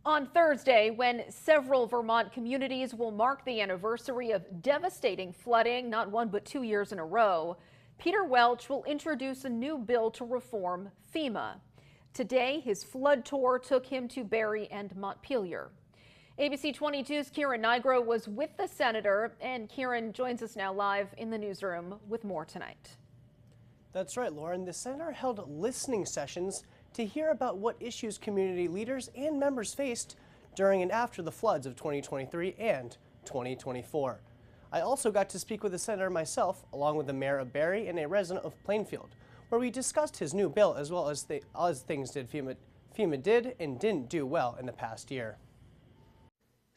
On Thursday, when several Vermont communities will mark the anniversary of devastating flooding, not 1 but 2 years in a row, Peter Welch will introduce a new bill to reform FEMA. Today, his flood tour took him to Barre and Montpelier. ABC 22's Kieran Nigro was with the senator, and Kieran joins us now live in the newsroom with more tonight. That's right, Lauren. The senator held listening sessions to hear about what issues community leaders and members faced during and after the floods of 2023 and 2024. I also got to speak with the senator myself, along with the mayor of Barre and a resident of Plainfield, where we discussed his new bill as well as things that FEMA did and didn't do well in the past year.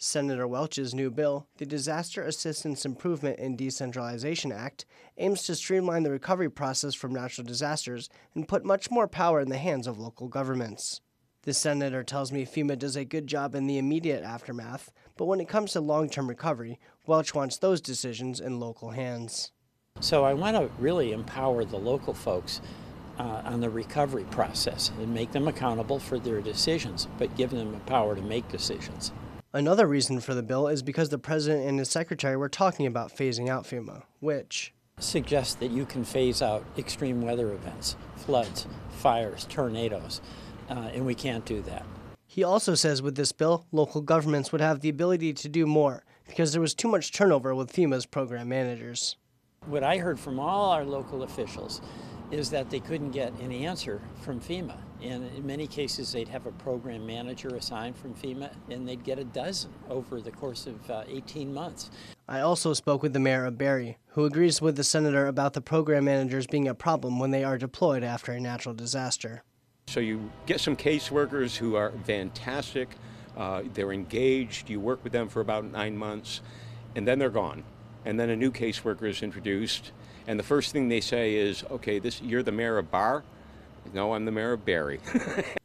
Senator Welch's new bill, the Disaster Assistance Improvement and Decentralization Act, aims to streamline the recovery process from natural disasters and put much more power in the hands of local governments. The senator tells me FEMA does a good job in the immediate aftermath, but when it comes to long-term recovery, Welch wants those decisions in local hands. So I want to really empower the local folks on the recovery process and make them accountable for their decisions, but give them the power to make decisions. Another reason for the bill is because the president and his secretary were talking about phasing out FEMA, which suggests that you can phase out extreme weather events, floods, fires, tornadoes, and we can't do that. He also says with this bill, local governments would have the ability to do more because there was too much turnover with FEMA's program managers. What I heard from all our local officials is that they couldn't get an answer from FEMA. And in many cases, they'd have a program manager assigned from FEMA, and they'd get a dozen over the course of 18 months. I also spoke with the mayor of Barre, who agrees with the senator about the program managers being a problem when they are deployed after a natural disaster. So you get some caseworkers who are fantastic, they're engaged, you work with them for about 9 months, and then they're gone. And then a new caseworker is introduced, and the first thing they say is, okay, you're the mayor of Barre? No, I'm the mayor of Barre.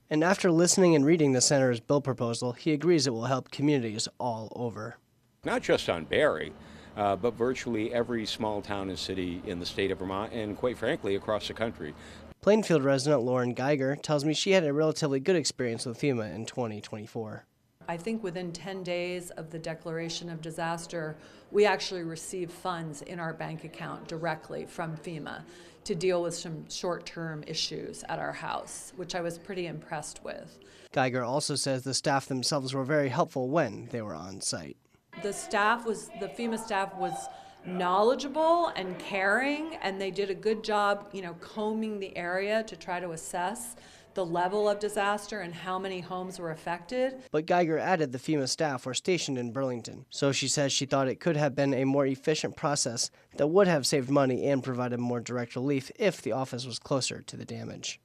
And after listening and reading the senator's bill proposal, he agrees it will help communities all over. Not just on Barre, but virtually every small town and city in the state of Vermont, and quite frankly, across the country. Plainfield resident Lauren Geiger tells me she had a relatively good experience with FEMA in 2024. I think within 10 days of the declaration of disaster, we actually received funds in our bank account directly from FEMA to deal with some short-term issues at our house, which I was pretty impressed with. Geiger also says the staff themselves were very helpful when they were on site. The FEMA staff was knowledgeable and caring, and they did a good job, combing the area to try to assess the level of disaster and how many homes were affected. But Geiger added the FEMA staff were stationed in Burlington, so she says she thought it could have been a more efficient process that would have saved money and provided more direct relief if the office was closer to the damage.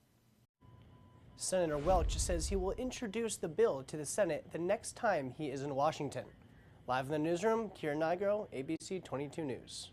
Senator Welch says he will introduce the bill to the Senate the next time he is in Washington. Live in the newsroom, Kieran Nigro, ABC 22 News.